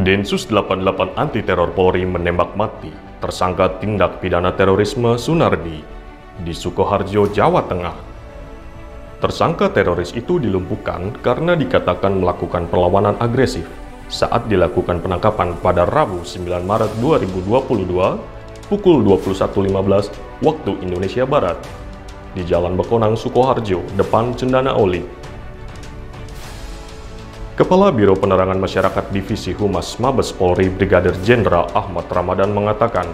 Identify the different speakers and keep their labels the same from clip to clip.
Speaker 1: Densus 88 Anti Teror Polri menembak mati tersangka tindak pidana terorisme Sunardi di Sukoharjo, Jawa Tengah. Tersangka teroris itu dilumpuhkan karena dikatakan melakukan perlawanan agresif saat dilakukan penangkapan pada Rabu 9 Maret 2022 pukul 21.15 waktu Indonesia Barat di Jalan Bekonang, Sukoharjo, depan Cendana Oli. Kepala Biro Penerangan Masyarakat Divisi Humas Mabes Polri Brigadir Jenderal Ahmad Ramadan mengatakan,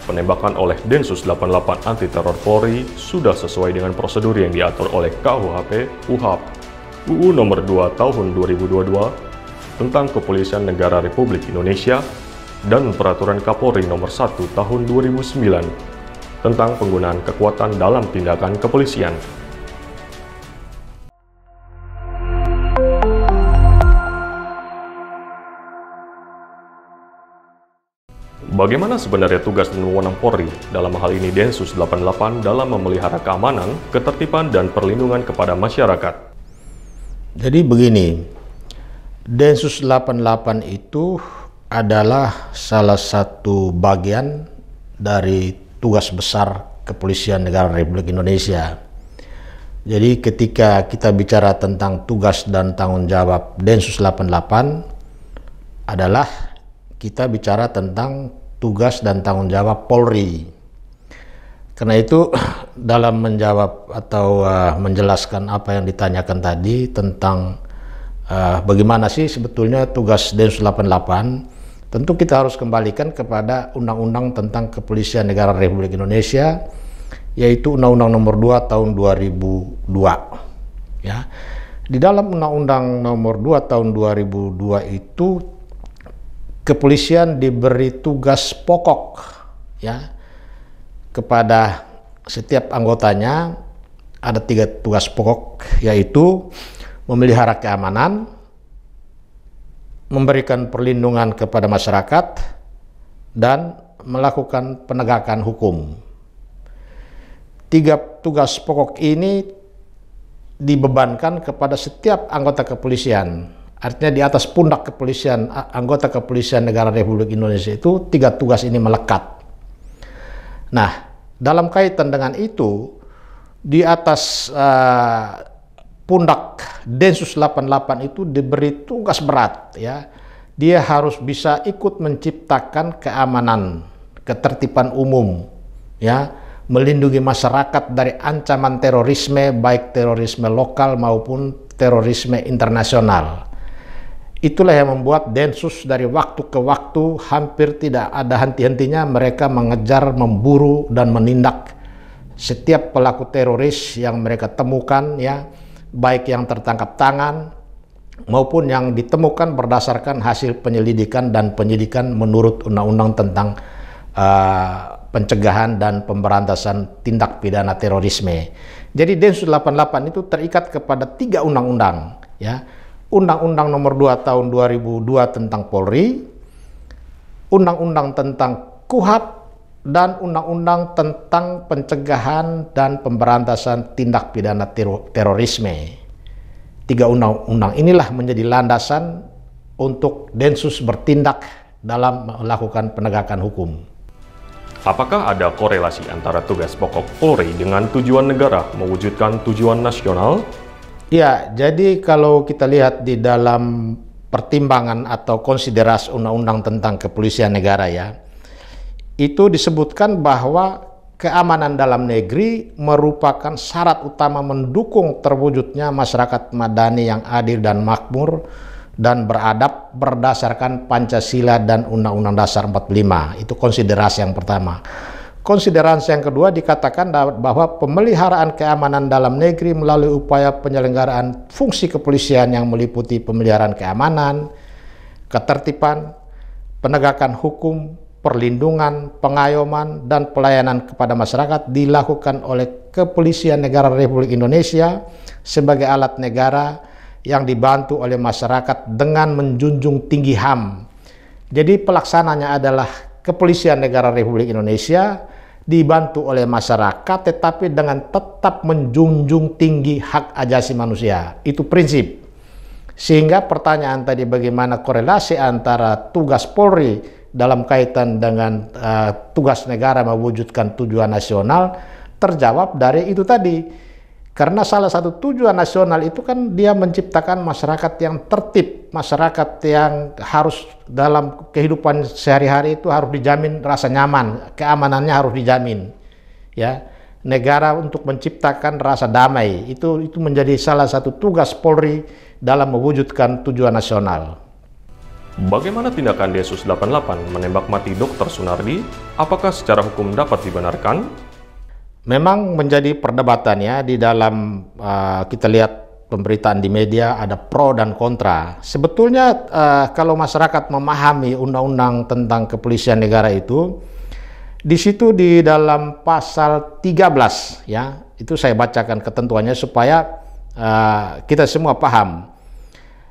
Speaker 1: penembakan oleh Densus 88 Anti Teror Polri sudah sesuai dengan prosedur yang diatur oleh KUHP, UHAP, UU Nomor 2 Tahun 2022 tentang Kepolisian Negara Republik Indonesia dan Peraturan Kapolri Nomor 1 Tahun 2009 tentang penggunaan kekuatan dalam tindakan kepolisian. Bagaimana sebenarnya tugas dan wewenang Polri, dalam hal ini Densus 88, dalam memelihara keamanan, ketertiban, dan perlindungan kepada masyarakat?
Speaker 2: Jadi begini, Densus 88 itu adalah salah satu bagian dari tugas besar Kepolisian Negara Republik Indonesia. Jadi ketika kita bicara tentang tugas dan tanggung jawab Densus 88 adalah kita bicara tentang tugas dan tanggung jawab Polri. Karena itu dalam menjawab atau menjelaskan apa yang ditanyakan tadi tentang bagaimana sih sebetulnya tugas Densus 88, tentu kita harus kembalikan kepada Undang-Undang tentang Kepolisian Negara Republik Indonesia, yaitu Undang-Undang Nomor 2 Tahun 2002. Ya. Di dalam Undang-Undang Nomor 2 Tahun 2002 itu kepolisian diberi tugas pokok ya kepada setiap anggotanya. Ada 3 tugas pokok, yaitu memelihara keamanan, memberikan perlindungan kepada masyarakat, dan melakukan penegakan hukum. 3 tugas pokok ini dibebankan kepada setiap anggota kepolisian. Artinya di atas pundak kepolisian, anggota Kepolisian Negara Republik Indonesia itu 3 tugas ini melekat. Nah, dalam kaitan dengan itu, di atas pundak Densus 88 itu diberi tugas berat ya. Dia harus bisa ikut menciptakan keamanan, ketertiban umum ya, melindungi masyarakat dari ancaman terorisme, baik terorisme lokal maupun terorisme internasional. Itulah yang membuat Densus dari waktu ke waktu hampir tidak ada henti-hentinya mereka mengejar, memburu, dan menindak setiap pelaku teroris yang mereka temukan ya, baik yang tertangkap tangan maupun yang ditemukan berdasarkan hasil penyelidikan dan penyidikan menurut Undang-Undang tentang pencegahan dan pemberantasan tindak pidana terorisme. Jadi Densus 88 itu terikat kepada 3 undang-undang ya. Undang-Undang Nomor 2 Tahun 2002 tentang Polri, Undang-Undang tentang KUHAP, dan Undang-Undang tentang pencegahan dan pemberantasan tindak pidana terorisme. 3 undang-undang inilah menjadi landasan untuk Densus bertindak dalam melakukan penegakan hukum.
Speaker 1: Apakah ada korelasi antara tugas pokok Polri dengan tujuan negara mewujudkan tujuan nasional?
Speaker 2: Ya, jadi kalau kita lihat di dalam pertimbangan atau konsiderasi Undang-Undang tentang Kepolisian Negara ya, itu disebutkan bahwa keamanan dalam negeri merupakan syarat utama mendukung terwujudnya masyarakat madani yang adil dan makmur dan beradab berdasarkan Pancasila dan Undang-Undang Dasar 45. Itu konsiderasi yang pertama. Konsiderasi yang kedua dikatakan bahwa pemeliharaan keamanan dalam negeri melalui upaya penyelenggaraan fungsi kepolisian yang meliputi pemeliharaan keamanan, ketertiban, penegakan hukum, perlindungan, pengayoman, dan pelayanan kepada masyarakat dilakukan oleh Kepolisian Negara Republik Indonesia sebagai alat negara yang dibantu oleh masyarakat dengan menjunjung tinggi HAM. Jadi pelaksananya adalah Kepolisian Negara Republik Indonesia dibantu oleh masyarakat, tetapi dengan tetap menjunjung tinggi hak asasi manusia. Itu prinsip. Sehingga pertanyaan tadi bagaimana korelasi antara tugas Polri dalam kaitan dengan tugas negara mewujudkan tujuan nasional terjawab dari itu tadi. Karena salah satu tujuan nasional itu kan dia menciptakan masyarakat yang tertib, masyarakat yang harus dalam kehidupan sehari-hari itu harus dijamin rasa nyaman, keamanannya harus dijamin. Ya, negara untuk menciptakan rasa damai itu menjadi salah satu tugas Polri dalam mewujudkan tujuan nasional.
Speaker 1: Bagaimana tindakan Densus 88 menembak mati Dr. Sunardi? Apakah secara hukum dapat dibenarkan?
Speaker 2: Memang menjadi perdebatan ya di dalam kita lihat pemberitaan di media ada pro dan kontra. Sebetulnya kalau masyarakat memahami undang-undang tentang kepolisian negara itu, di situ di dalam pasal 13 ya, itu saya bacakan ketentuannya supaya kita semua paham.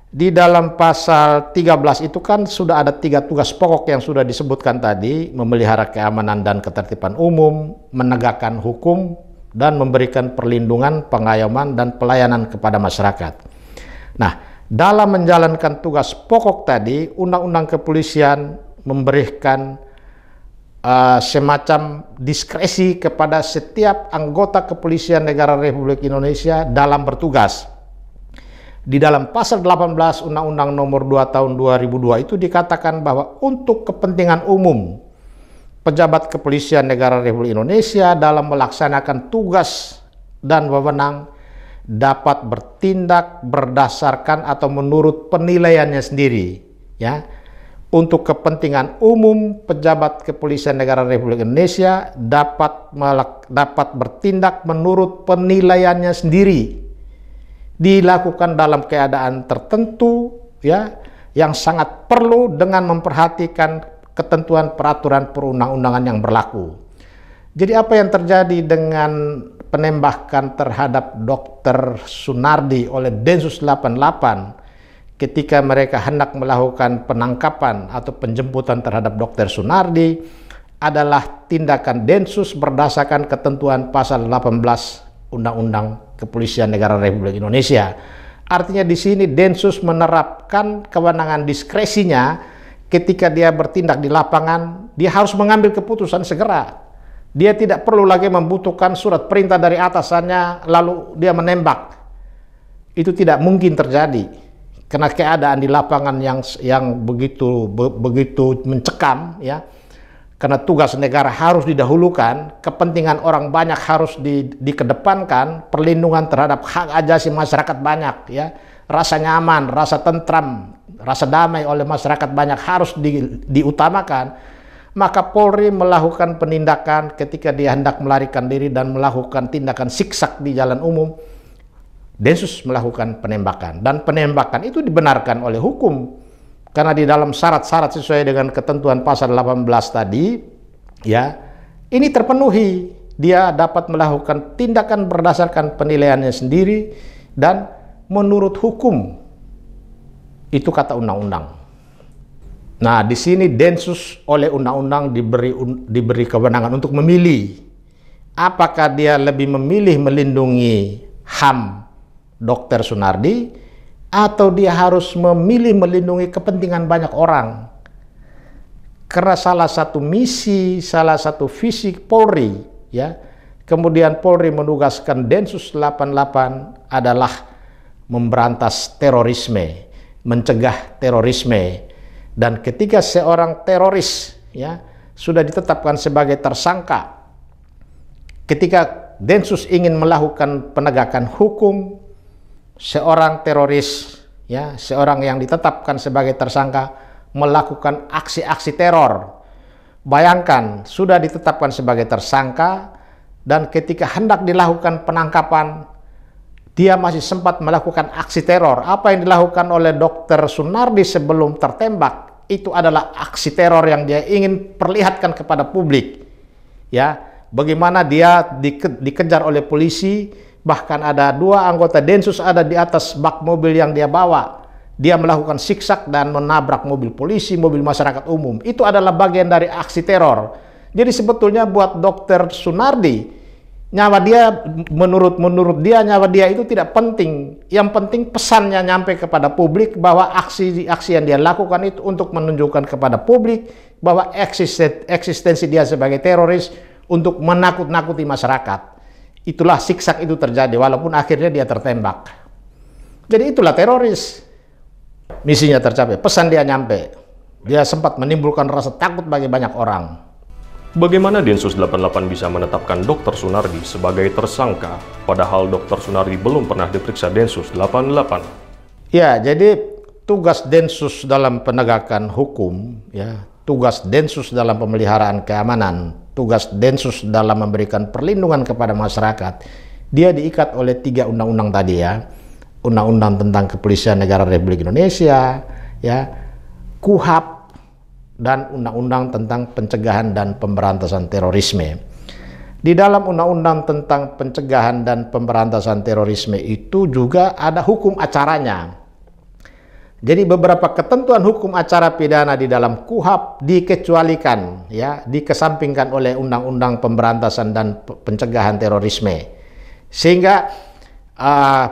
Speaker 2: Di dalam pasal 13 itu kan sudah ada 3 tugas pokok yang sudah disebutkan tadi, memelihara keamanan dan ketertiban umum, menegakkan hukum, dan memberikan perlindungan, pengayoman, dan pelayanan kepada masyarakat. Nah, dalam menjalankan tugas pokok tadi, Undang-Undang Kepolisian memberikan semacam diskresi kepada setiap anggota kepolisian negara Republik Indonesia dalam bertugas. Di dalam pasal 18 Undang-Undang Nomor 2 Tahun 2002 itu dikatakan bahwa untuk kepentingan umum, pejabat kepolisian negara Republik Indonesia dalam melaksanakan tugas dan wewenang dapat bertindak berdasarkan atau menurut penilaiannya sendiri. Ya, untuk kepentingan umum, pejabat kepolisian negara Republik Indonesia dapat bertindak menurut penilaiannya sendiri, dilakukan dalam keadaan tertentu ya, yang sangat perlu dengan memperhatikan ketentuan peraturan perundang-undangan yang berlaku. Jadi apa yang terjadi dengan penembakan terhadap Dr. Sunardi oleh Densus 88 ketika mereka hendak melakukan penangkapan atau penjemputan terhadap Dr. Sunardi adalah tindakan Densus berdasarkan ketentuan pasal 18 Undang-Undang Kepolisian Negara Republik Indonesia. Artinya di sini Densus menerapkan kewenangan diskresinya ketika dia bertindak di lapangan, dia harus mengambil keputusan segera. Dia tidak perlu lagi membutuhkan surat perintah dari atasannya lalu dia menembak. Itu tidak mungkin terjadi karena keadaan di lapangan yang begitu mencekam ya. Karena tugas negara harus didahulukan, kepentingan orang banyak harus dikedepankan, perlindungan terhadap hak asasi masyarakat banyak, ya, rasa nyaman, rasa tentram, rasa damai oleh masyarakat banyak harus diutamakan. Maka Polri melakukan penindakan ketika dia hendak melarikan diri dan melakukan tindakan siksak di jalan umum. Densus melakukan penembakan, dan penembakan itu dibenarkan oleh hukum. Karena di dalam syarat-syarat sesuai dengan ketentuan pasal 18 tadi, ya, ini terpenuhi. Dia dapat melakukan tindakan berdasarkan penilaiannya sendiri dan menurut hukum. Itu kata undang-undang. Nah, di sini Densus oleh undang-undang diberi kewenangan untuk memilih. Apakah dia lebih memilih melindungi HAM Dr. Sunardi, atau dia harus memilih melindungi kepentingan banyak orang. Karena salah satu misi, salah satu visi Polri, ya, kemudian Polri menugaskan Densus 88 adalah memberantas terorisme, mencegah terorisme. Dan ketika seorang teroris ya sudah ditetapkan sebagai tersangka, ketika Densus ingin melakukan penegakan hukum, seorang teroris, ya, seorang yang ditetapkan sebagai tersangka melakukan aksi-aksi teror. Bayangkan, sudah ditetapkan sebagai tersangka dan ketika hendak dilakukan penangkapan, dia masih sempat melakukan aksi teror. Apa yang dilakukan oleh Dr. Sunardi sebelum tertembak itu adalah aksi teror yang dia ingin perlihatkan kepada publik. Ya, bagaimana dia dikejar oleh polisi. Bahkan ada 2 anggota Densus ada di atas bak mobil yang dia bawa. Dia melakukan siksak dan menabrak mobil polisi, mobil masyarakat umum. Itu adalah bagian dari aksi teror. Jadi sebetulnya buat Dr. Sunardi, Nyawa dia, menurut dia, nyawa dia itu tidak penting. Yang penting pesannya nyampe kepada publik bahwa aksi yang dia lakukan itu untuk menunjukkan kepada publik bahwa eksistensi dia sebagai teroris untuk menakut-nakuti masyarakat. Itulah siksak itu terjadi walaupun akhirnya dia tertembak. Jadi itulah teroris. Misinya tercapai, pesan dia nyampe. Dia sempat menimbulkan rasa takut bagi banyak orang.
Speaker 1: Bagaimana Densus 88 bisa menetapkan Dr. Sunardi sebagai tersangka, padahal Dr. Sunardi belum pernah diperiksa Densus 88?
Speaker 2: Ya, jadi tugas Densus dalam penegakan hukum, ya, tugas Densus dalam pemeliharaan keamanan, tugas Densus dalam memberikan perlindungan kepada masyarakat, dia diikat oleh 3 undang-undang tadi ya. Undang-undang tentang Kepolisian Negara Republik Indonesia, ya, KUHP, dan Undang-Undang tentang Pencegahan dan Pemberantasan Terorisme. Di dalam Undang-Undang tentang Pencegahan dan Pemberantasan Terorisme itu juga ada hukum acaranya. Jadi beberapa ketentuan hukum acara pidana di dalam KUHP dikecualikan, ya, dikesampingkan oleh Undang-Undang Pemberantasan dan Pencegahan Terorisme. Sehingga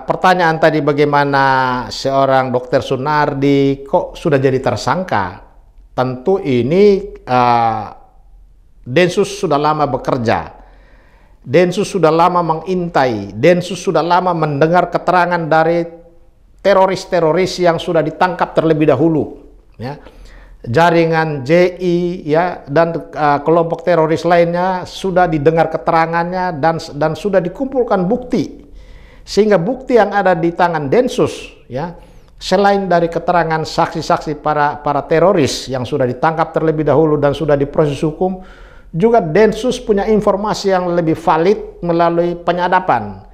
Speaker 2: pertanyaan tadi bagaimana seorang Dr. Sunardi kok sudah jadi tersangka? Tentu ini Densus sudah lama bekerja, Densus sudah lama mengintai, Densus sudah lama mendengar keterangan dari teroris-teroris yang sudah ditangkap terlebih dahulu, ya. Jaringan JI, ya, dan kelompok teroris lainnya sudah didengar keterangannya dan sudah dikumpulkan bukti, sehingga bukti yang ada di tangan Densus, ya, selain dari keterangan saksi-saksi para teroris yang sudah ditangkap terlebih dahulu dan sudah diproses hukum, juga Densus punya informasi yang lebih valid melalui penyadapan.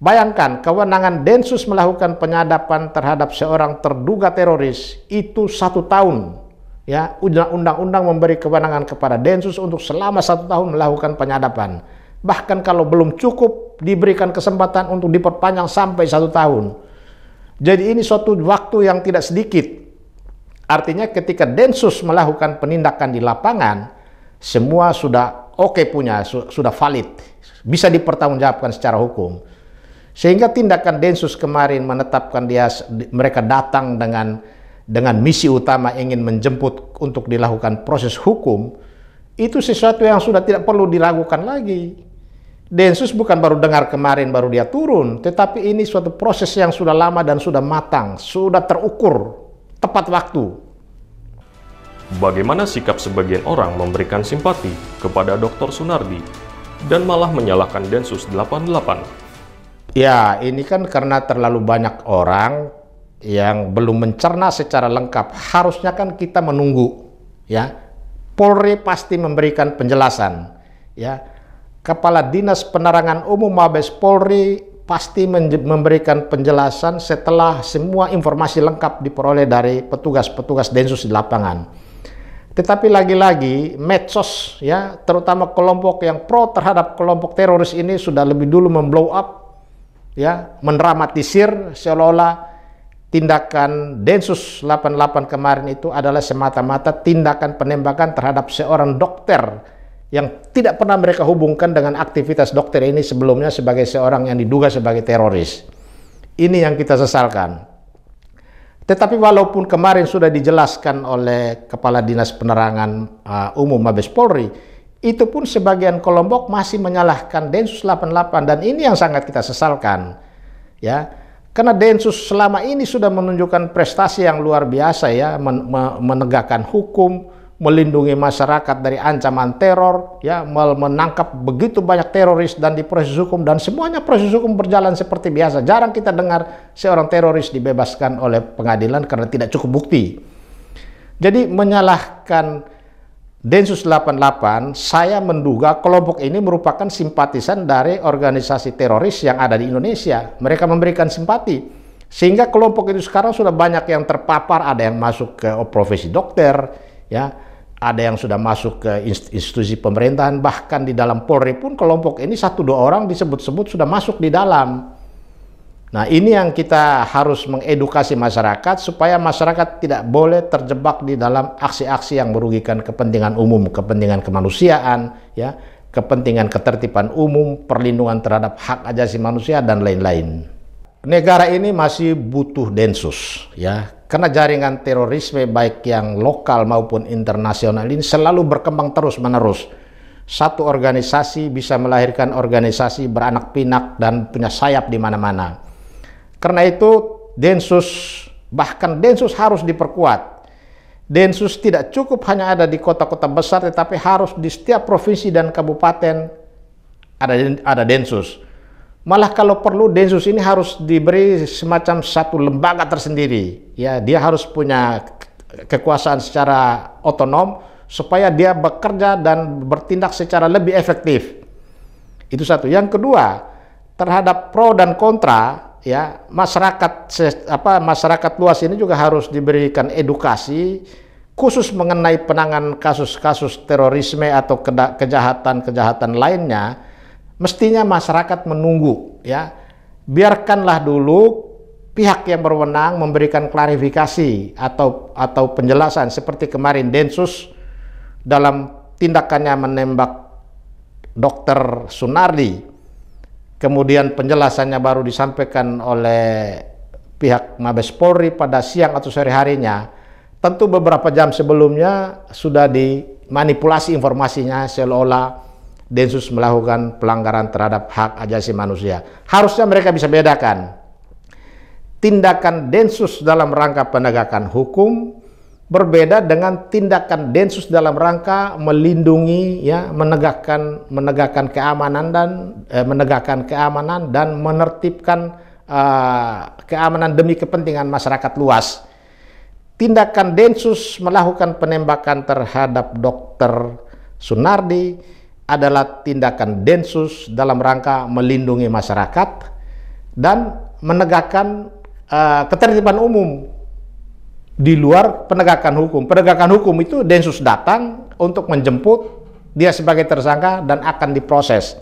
Speaker 2: Bayangkan, kewenangan Densus melakukan penyadapan terhadap seorang terduga teroris itu 1 tahun. Ya, undang-undang memberi kewenangan kepada Densus untuk selama 1 tahun melakukan penyadapan. Bahkan kalau belum cukup, diberikan kesempatan untuk diperpanjang sampai 1 tahun. Jadi ini suatu waktu yang tidak sedikit. Artinya ketika Densus melakukan penindakan di lapangan, semua sudah oke punya, sudah valid, bisa dipertanggungjawabkan secara hukum. Sehingga tindakan Densus kemarin menetapkan mereka datang dengan misi utama ingin menjemput untuk dilakukan proses hukum, itu sesuatu yang sudah tidak perlu diragukan lagi. Densus bukan baru dengar kemarin baru dia turun, tetapi ini suatu proses yang sudah lama dan sudah matang, sudah terukur, tepat waktu.
Speaker 1: Bagaimana sikap sebagian orang memberikan simpati kepada Dr. Sunardi dan malah menyalahkan Densus 88?
Speaker 2: Ya, ini kan karena terlalu banyak orang yang belum mencerna secara lengkap. Harusnya kan kita menunggu, ya. Polri pasti memberikan penjelasan, ya. Kepala Dinas Penerangan Umum Mabes Polri pasti memberikan penjelasan setelah semua informasi lengkap diperoleh dari petugas-petugas Densus di lapangan. Tetapi lagi-lagi medsos, ya, terutama kelompok yang pro terhadap kelompok teroris ini sudah lebih dulu memblow up, ya, mendramatisir seolah-olah tindakan Densus 88 kemarin itu adalah semata-mata tindakan penembakan terhadap seorang dokter yang tidak pernah mereka hubungkan dengan aktivitas dokter ini sebelumnya sebagai seorang yang diduga sebagai teroris. Ini yang kita sesalkan. Tetapi walaupun kemarin sudah dijelaskan oleh Kepala Dinas Penerangan Umum Mabes Polri, itu pun sebagian kelompok masih menyalahkan Densus 88 dan ini yang sangat kita sesalkan. Ya, karena Densus selama ini sudah menunjukkan prestasi yang luar biasa, ya, menegakkan hukum, melindungi masyarakat dari ancaman teror, ya, menangkap begitu banyak teroris dan diproses hukum, dan semuanya proses hukum berjalan seperti biasa. Jarang kita dengar seorang teroris dibebaskan oleh pengadilan karena tidak cukup bukti. Jadi menyalahkan Densus 88, saya menduga kelompok ini merupakan simpatisan dari organisasi teroris yang ada di Indonesia. Mereka memberikan simpati, sehingga kelompok itu sekarang sudah banyak yang terpapar, ada yang masuk ke profesi dokter, ya, ada yang sudah masuk ke institusi pemerintahan, bahkan di dalam Polri pun kelompok ini 1-2 orang disebut-sebut sudah masuk di dalam. Nah, ini yang kita harus mengedukasi masyarakat supaya masyarakat tidak boleh terjebak di dalam aksi-aksi yang merugikan kepentingan umum, kepentingan kemanusiaan, ya, kepentingan ketertiban umum, perlindungan terhadap hak asasi manusia, dan lain-lain. Negara ini masih butuh Densus, ya, karena jaringan terorisme baik yang lokal maupun internasional ini selalu berkembang terus-menerus. Satu organisasi bisa melahirkan organisasi beranak pinak dan punya sayap di mana-mana. Karena itu Densus, bahkan Densus harus diperkuat. Densus tidak cukup hanya ada di kota-kota besar, tetapi harus di setiap provinsi dan kabupaten ada Densus. Malah kalau perlu Densus ini harus diberi semacam satu lembaga tersendiri. Ya, dia harus punya kekuasaan secara otonom supaya dia bekerja dan bertindak secara lebih efektif. Itu satu. Yang kedua, terhadap pro dan kontra, ya, masyarakat luas ini juga harus diberikan edukasi khusus mengenai penanganan kasus-kasus terorisme atau kejahatan-kejahatan lainnya. Mestinya masyarakat menunggu, ya, biarkanlah dulu pihak yang berwenang memberikan klarifikasi atau penjelasan, seperti kemarin Densus dalam tindakannya menembak Dr. Sunardi. Kemudian penjelasannya baru disampaikan oleh pihak Mabes Polri pada siang atau sore harinya. Tentu beberapa jam sebelumnya sudah dimanipulasi informasinya seolah-olah Densus melakukan pelanggaran terhadap hak asasi manusia. Harusnya mereka bisa bedakan tindakan Densus dalam rangka penegakan hukum berbeda dengan tindakan Densus dalam rangka melindungi, ya, menegakkan keamanan dan menertibkan keamanan demi kepentingan masyarakat luas. Tindakan Densus melakukan penembakan terhadap Dr. Sunardi adalah tindakan Densus dalam rangka melindungi masyarakat dan menegakkan ketertiban umum di luar penegakan hukum. Penegakan hukum itu Densus datang untuk menjemput dia sebagai tersangka dan akan diproses.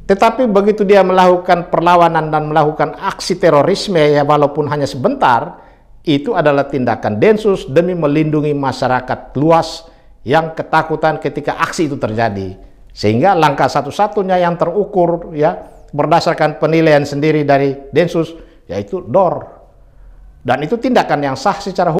Speaker 2: Tetapi begitu dia melakukan perlawanan dan melakukan aksi terorisme, ya, walaupun hanya sebentar, itu adalah tindakan Densus demi melindungi masyarakat luas yang ketakutan ketika aksi itu terjadi. Sehingga langkah satu-satunya yang terukur, ya, berdasarkan penilaian sendiri dari Densus, yaitu DOR. Dan itu tindakan yang sah secara hukum.